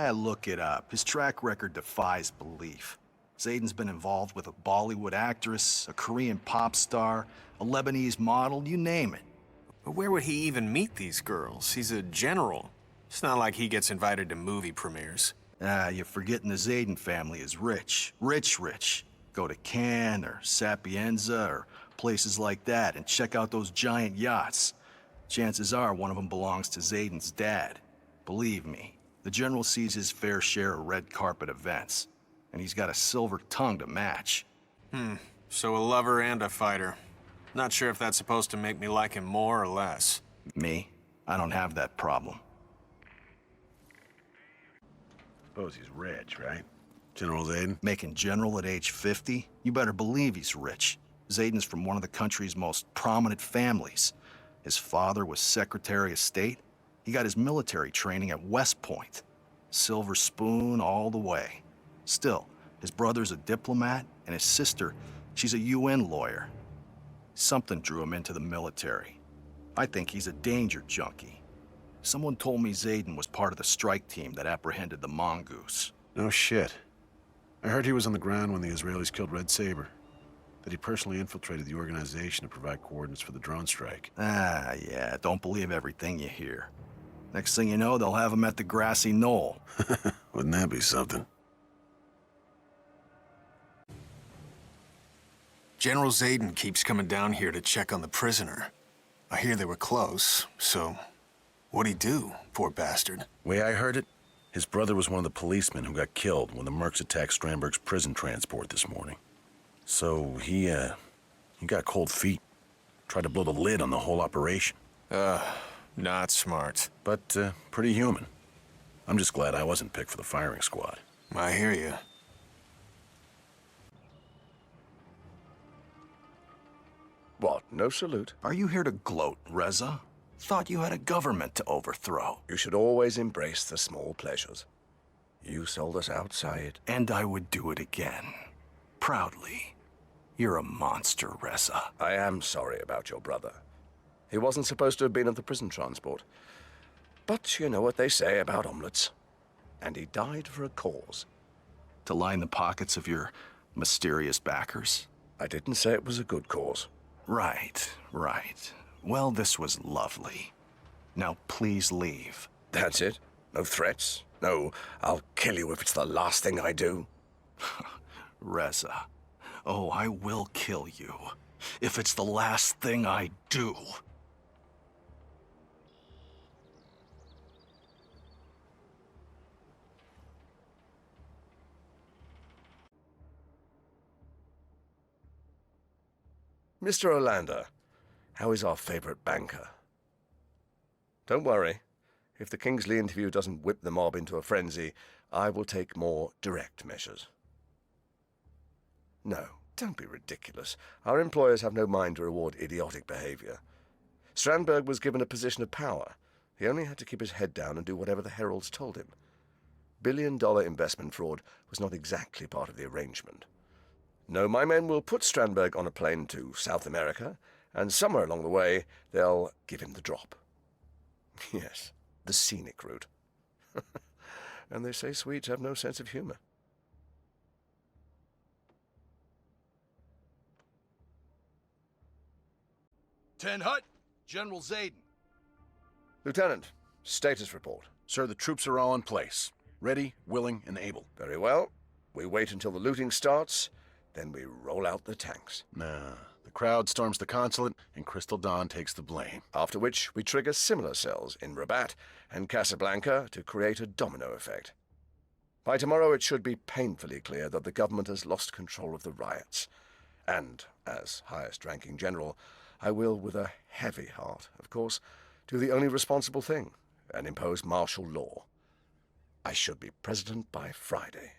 Look it up. His track record defies belief. Zaydan's been involved with a Bollywood actress, a Korean pop star, a Lebanese model, you name it. But where would he even meet these girls? He's a general. It's not like he gets invited to movie premieres. You're forgetting the Zaydan family is rich. Rich. Go to Cannes or Sapienza or places like that and check out those giant yachts. Chances are one of them belongs to Zaydan's dad. Believe me, the general sees his fair share of red carpet events, and he's got a silver tongue to match. So a lover and a fighter. Not sure if that's supposed to make me like him more or less. Me? I don't have that problem. Suppose he's rich, right? General Zaydan? Making general at age 50? You better believe he's rich. Zaydan's from one of the country's most prominent families. His father was Secretary of State. He got his military training at West Point. Silver spoon all the way. Still, his brother's a diplomat, and his sister, she's a UN lawyer. Something drew him into the military. I think he's a danger junkie. Someone told me Zaydan was part of the strike team that apprehended the mongoose. No shit. I heard he was on the ground when the Israelis killed Red Saber. That he personally infiltrated the organization to provide coordinates for the drone strike. Yeah, don't believe everything you hear. Next thing you know, they'll have him at the grassy knoll. Wouldn't that be something? General Zaydan keeps coming down here to check on the prisoner. I hear they were close, so what'd he do, poor bastard? Way I heard it, his brother was one of the policemen who got killed when the Mercs attacked Strandberg's prison transport this morning. So he got cold feet. Tried to blow the lid on the whole operation. Not smart. But pretty human. I'm just glad I wasn't picked for the firing squad. I hear you. What, no salute? Are you here to gloat, Reza? Thought you had a government to overthrow. You should always embrace the small pleasures. You sold us out, Syed. And I would do it again. Proudly. You're a monster, Reza. I am sorry about your brother. He wasn't supposed to have been at the prison transport. But you know what they say about omelets. And he died for a cause. To line the pockets of your mysterious backers? I didn't say it was a good cause. Right. Well, this was lovely. Now please leave. That's it? No threats? No, I'll kill you if it's the last thing I do? Reza. Oh, I will kill you. If it's the last thing I do. Mr. Olander, how is our favorite banker? Don't worry. If the Kingsley interview doesn't whip the mob into a frenzy, I will take more direct measures. No, don't be ridiculous. Our employers have no mind to reward idiotic behavior. Strandberg was given a position of power. He only had to keep his head down and do whatever the heralds told him. Billion-dollar investment fraud was not exactly part of the arrangement. No, my men will put Strandberg on a plane to South America, and somewhere along the way, they'll give him the drop. Yes, the scenic route. And they say Swedes have no sense of humor. Ten Hut, General Zaydan. Lieutenant, status report. Sir, the troops are all in place. Ready, willing, and able. Very well. We wait until the looting starts, then we roll out the tanks. Nah, the crowd storms the consulate, and Crystal Dawn takes the blame. After which, we trigger similar cells in Rabat and Casablanca to create a domino effect. By tomorrow, it should be painfully clear that the government has lost control of the riots. And, as highest-ranking general, I will, with a heavy heart, of course, do the only responsible thing and impose martial law. I should be president by Friday.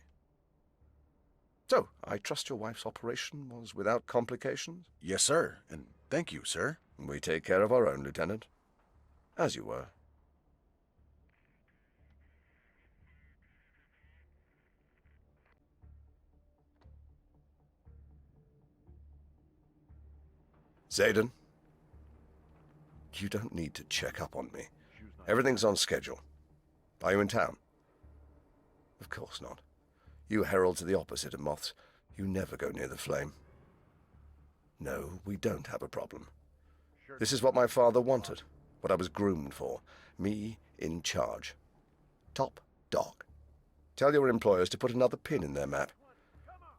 So, I trust your wife's operation was without complications? Yes, sir, and thank you, sir. We take care of our own, Lieutenant. As you were. Zaydan, you don't need to check up on me. Everything's on schedule. Are you in town? Of course not. You heralds are the opposite of moths. You never go near the flame. No, we don't have a problem. This is what my father wanted, what I was groomed for. Me in charge. Top dog. Tell your employers to put another pin in their map.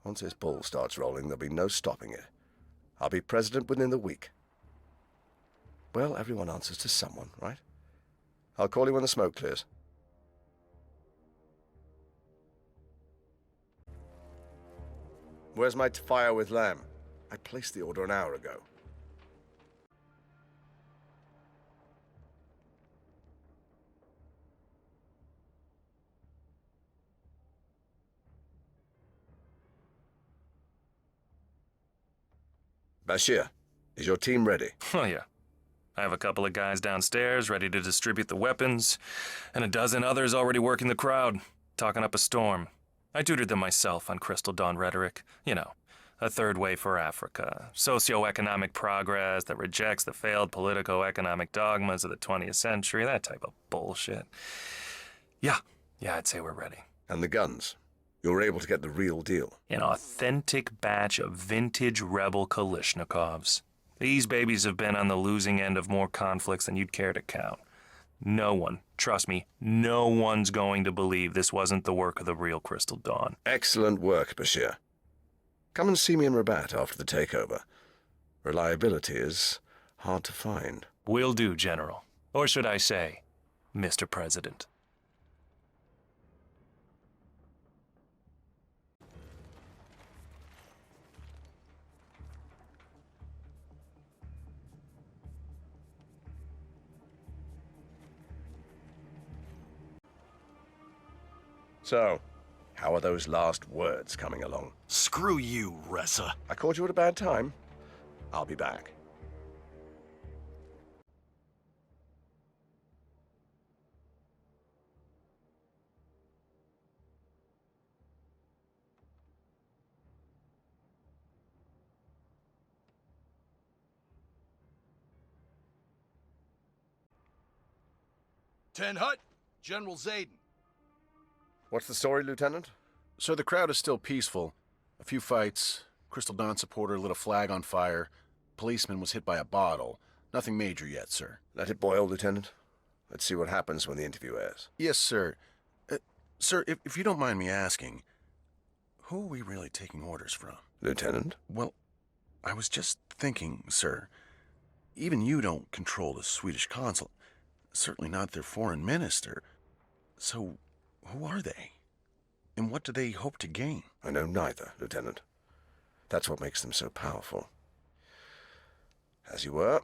Once this ball starts rolling, there'll be no stopping it. I'll be president within the week. Well, everyone answers to someone, right? I'll call you when the smoke clears. Where's my fire with lamb? I placed the order an hour ago. Bashir, is your team ready? Oh, yeah. I have a couple of guys downstairs ready to distribute the weapons, and a dozen others already working the crowd, talking up a storm. I tutored them myself on Crystal Dawn rhetoric. You know, a third way for Africa, socio-economic progress that rejects the failed politico-economic dogmas of the 20th century, that type of bullshit. Yeah, I'd say we're ready. And the guns? You were able to get the real deal. An authentic batch of vintage rebel Kalashnikovs. These babies have been on the losing end of more conflicts than you'd care to count. No one, trust me, no one's going to believe this wasn't the work of the real Crystal Dawn. Excellent work, Bashir. Come and see me in Rabat after the takeover. Reliability is hard to find. Will do, General. Or should I say, Mr. President. So, how are those last words coming along? Screw you, Reza. I caught you at a bad time. I'll be back. Ten Hut, General Zaydan. What's the story, Lieutenant? So the crowd is still peaceful. A few fights. Crystal Dawn supporter lit a flag on fire. Policeman was hit by a bottle. Nothing major yet, sir. Let it boil, Lieutenant. Let's see what happens when the interview airs. Yes, sir. Sir, if you don't mind me asking, who are we really taking orders from? Lieutenant? Well, I was just thinking, sir. Even you don't control the Swedish consul. Certainly not their foreign minister. So, who are they? And what do they hope to gain? I know neither, Lieutenant. That's what makes them so powerful. As you were.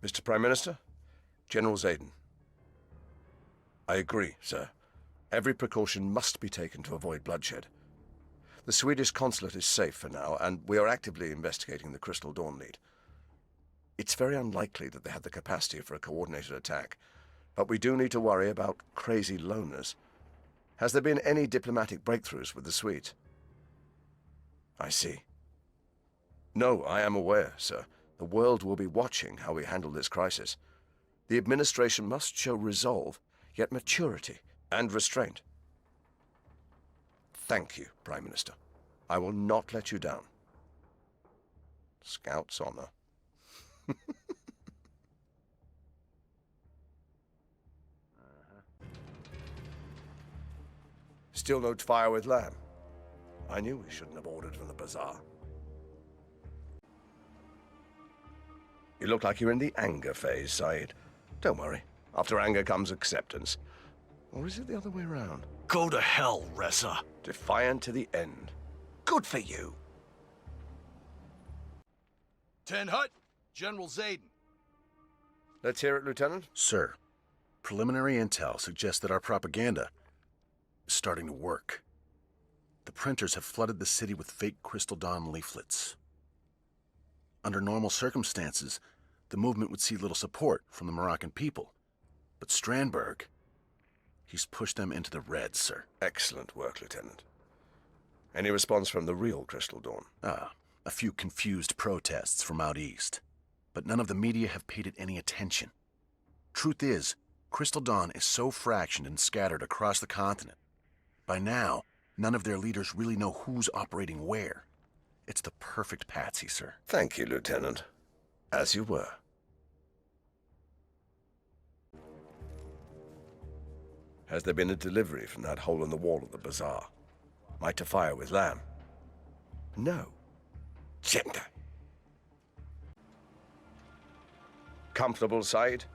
Mr. Prime Minister, General Zaydan. I agree, sir. Every precaution must be taken to avoid bloodshed. The Swedish consulate is safe for now, and we are actively investigating the Crystal Dawn lead. It's very unlikely that they have the capacity for a coordinated attack, but we do need to worry about crazy loners. Has there been any diplomatic breakthroughs with the Swedes? I see. No, I am aware, sir. The world will be watching how we handle this crisis. The administration must show resolve, yet maturity and restraint. Thank you, Prime Minister. I will not let you down. Scout's honor. Still no fire with lamb. I knew we shouldn't have ordered from the bazaar. You look like you're in the anger phase, Saeed. Don't worry. After anger comes acceptance. Or is it the other way around? Go to hell, Reza. Defiant to the end. Good for you. Ten Hut, General Zaydan. Let's hear it, Lieutenant. Sir, preliminary intel suggests that our propaganda is starting to work. The printers have flooded the city with fake Crystal Dawn leaflets. Under normal circumstances, the movement would see little support from the Moroccan people. But Strandberg, he's pushed them into the red, sir. Excellent work, Lieutenant. Any response from the real Crystal Dawn? A few confused protests from out east. But none of the media have paid it any attention. Truth is, Crystal Dawn is so fractioned and scattered across the continent. By now, none of their leaders really know who's operating where. It's the perfect patsy, sir. Thank you, Lieutenant. As you were. Has there been a delivery from that hole in the wall of the bazaar? Might to fire with lamb? No. Gender. Comfortable, Said?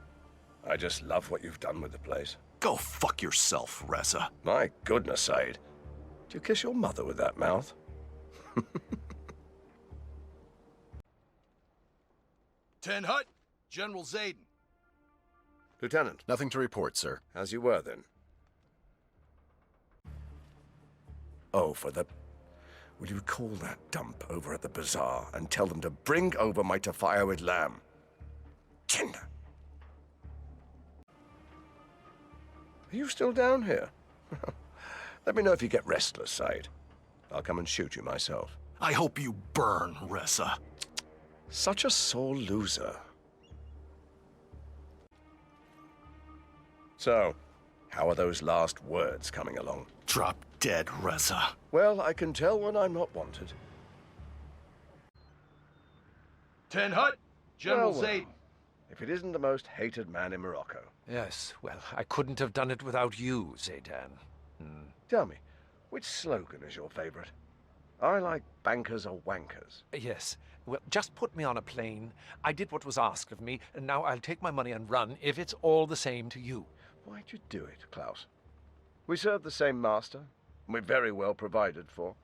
I just love what you've done with the place. Go fuck yourself, Reza. My goodness, Said. Do you kiss your mother with that mouth? Ten Hut, General Zaydan. Lieutenant, Nothing to report, sir. as you were then. Oh, will you call that dump over at the bazaar and tell them to bring over my tafaya with lamb? Gender. Are you still down here? Let me know if you get restless, Said. I'll come and shoot you myself. I hope you burn, Reza. Such a sore loser. So, how are those last words coming along? Drop dead, Reza. Well, I can tell when I'm not wanted. Ten Hut, General Well, Zaydan. If it isn't the most hated man in Morocco. Yes, well, I couldn't have done it without you, Zaydan. Tell me, which slogan is your favorite? I like bankers are wankers. Yes, well, just put me on a plane. I did what was asked of me, and now I'll take my money and run if it's all the same to you. Why'd you do it, Klaus? We serve the same master, and we're very well provided for.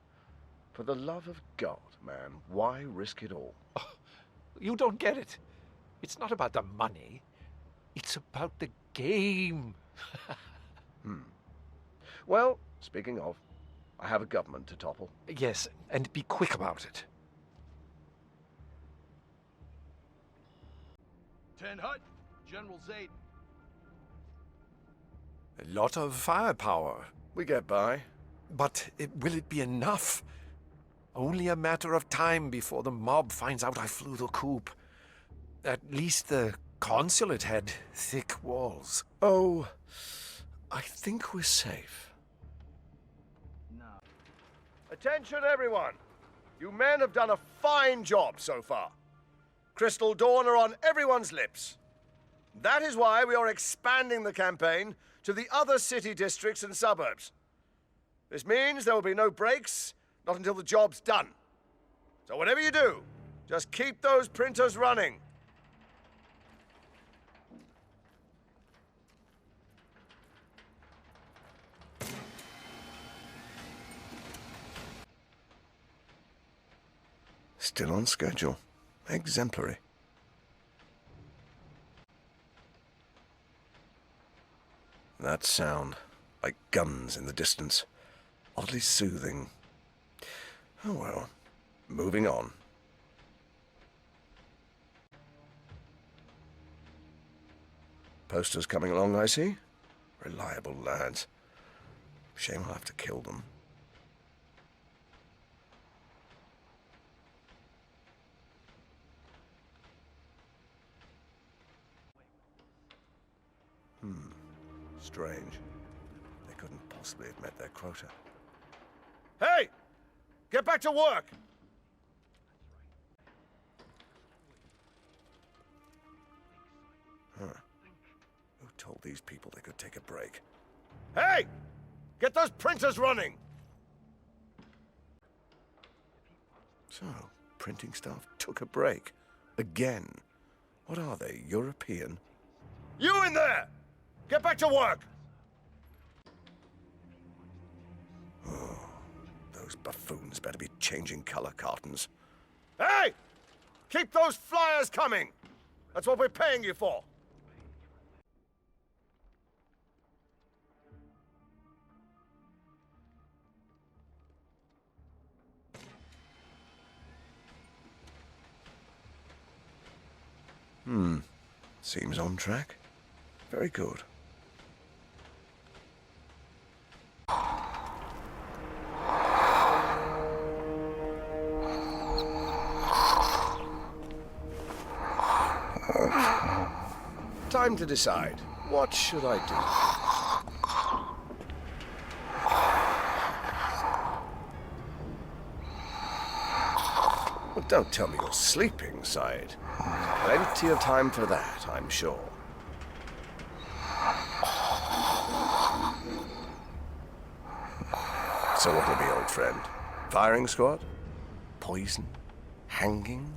For the love of God, man, why risk it all? You don't get it. It's not about the money. It's about the game. Well, speaking of, I have a government to topple. Yes, and be quick about it. Ten Hut, General Zaydan. A lot of firepower. We get by. But will it be enough? Only a matter of time before the mob finds out I flew the coop. At least the consulate had thick walls. Oh, I think we're safe. No. Attention, everyone! You men have done a fine job so far. Crystal Dawn are on everyone's lips. That is why we are expanding the campaign to the other city districts and suburbs. This means there will be no breaks, not until the job's done. So whatever you do, just keep those printers running. Still on schedule. Exemplary. That sound, like guns in the distance, oddly soothing. Oh well, moving on. Posters coming along, I see. Reliable lads. Shame I'll have to kill them. Strange. They couldn't possibly have met their quota. Hey! Get back to work! Huh. Who told these people they could take a break? Hey! Get those printers running! So, printing staff took a break. Again. What are they, European? You in there! Get back to work! Oh, those buffoons better be changing color cartons. Hey! Keep those flyers coming! That's what we're paying you for. Seems on track. Very good. Time to decide. What should I do? Well, don't tell me you're sleeping, Syed. Plenty of time for that, I'm sure. So what'll it be, old friend? Firing squad? Poison? Hanging?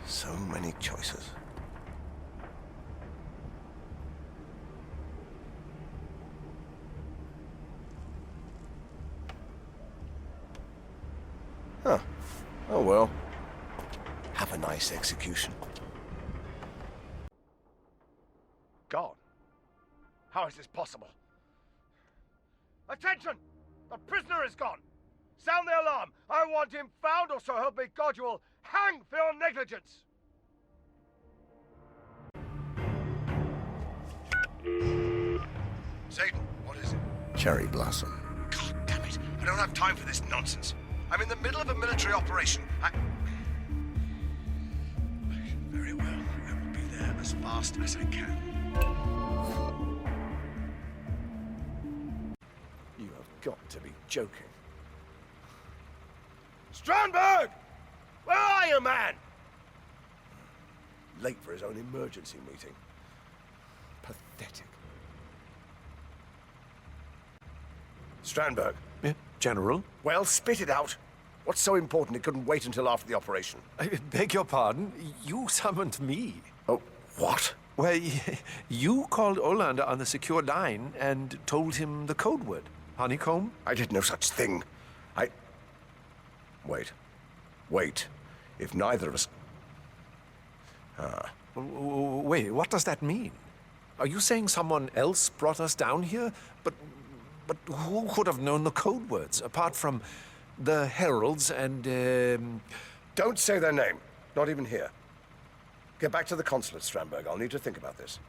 So many choices. Huh. Oh well. Have a nice execution. Gone? How is this possible? Attention! The prisoner is gone! Sound the alarm! I want him found, or so help me God, you will hang for your negligence! Zaydan, what is it? Cherry Blossom. God damn it! I don't have time for this nonsense. I'm in the middle of a military operation. Very well. I will be there as fast as I can. You have got to be joking. Strandberg! Where are you, man? Late for his own emergency meeting. Pathetic. Strandberg. Yeah, General? Well, spit it out. What's so important it couldn't wait until after the operation? I beg your pardon? You summoned me. Oh, what? Well, you called Olander on the secure line and told him the code word. Honeycomb? I did no such thing. Wait. Wait. If neither of us... Wait, what does that mean? Are you saying someone else brought us down here? But who could have known the code words, apart from the heralds and, Don't say their name. Not even here. Get back to the consulate, Strandberg. I'll need to think about this.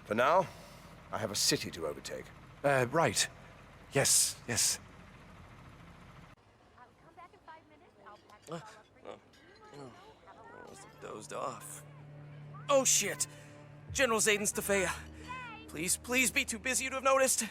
For now, I have a city to overtake. Right. Yes, yes. Come back in 5 minutes. I'll pack it all up for you. Dozed off. Oh shit! General Zaydan Stafea. Please, please be too busy to have noticed.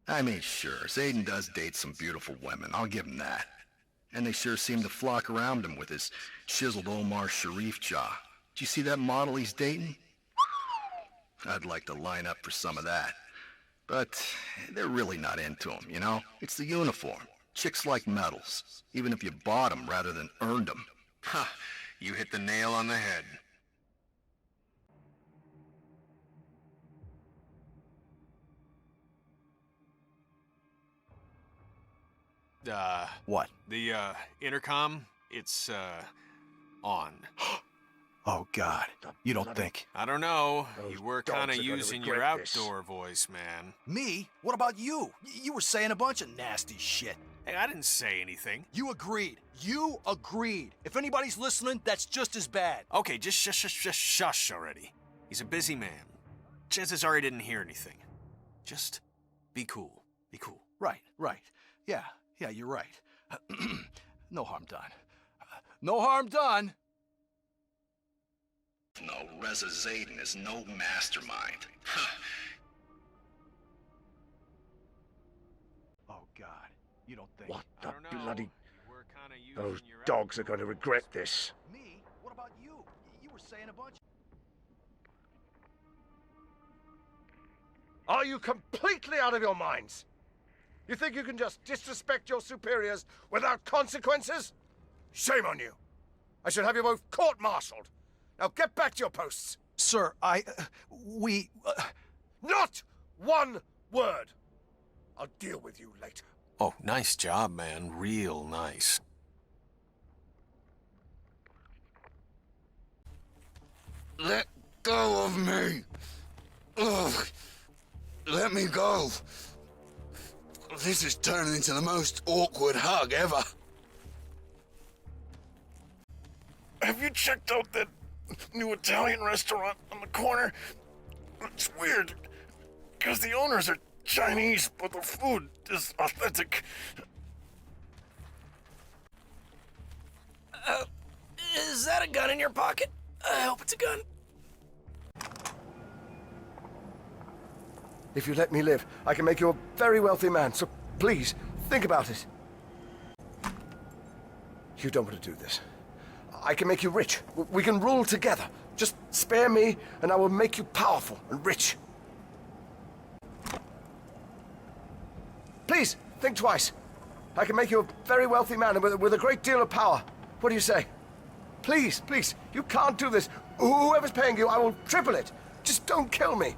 I mean, sure, Zaydan does date some beautiful women, I'll give him that. And they sure seem to flock around him with his chiseled Omar Sharif jaw. Did you see that model he's dating? I'd like to line up for some of that. But they're really not into him, you know? It's the uniform. Chicks like medals, even if you bought them rather than earned them. Ha! You hit the nail on the head. What? The, intercom, it's, on. Oh, God. You don't think... I don't know. Those You were dogs kind are of gonna using your regret this. outdoor voice, man. Me? What about you? You were saying a bunch of nasty shit. Hey, I didn't say anything. You agreed. You agreed. If anybody's listening, that's just as bad. Okay, just shush already. He's a busy man. Chances are he didn't hear anything. Just be cool. Be cool. Right. Yeah, you're right. No harm done. No harm done. No, Reza Zaydan is no mastermind. Oh, God. You don't think... What I the don't know. bloody... You were kinda using Those your dogs are outdoor going to voice. regret this. Me? What about you? You were saying a bunch... Are you completely out of your minds? You think you can just disrespect your superiors without consequences? Shame on you. I should have you both court-martialed. Now get back to your posts. Sir, we... Not one word. I'll deal with you later. Oh, nice job, man. Real nice. Let go of me! Ugh! Let me go! This is turning into the most awkward hug ever. Have you checked out that new Italian restaurant on the corner? It's weird, because the owners are Chinese, but the food is authentic. Is that a gun in your pocket? I hope it's a gun. If you let me live, I can make you a very wealthy man, so please, think about it. You don't want to do this. I can make you rich. We can rule together. Just spare me, and I will make you powerful and rich. Please, think twice. I can make you a very wealthy man with a great deal of power. What do you say? Please, you can't do this. Whoever's paying you, I will triple it. Just don't kill me.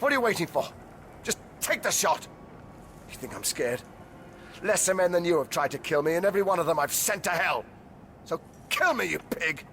What are you waiting for? Just take the shot. You think I'm scared? Lesser men than you have tried to kill me, and every one of them I've sent to hell. So kill me, you pig!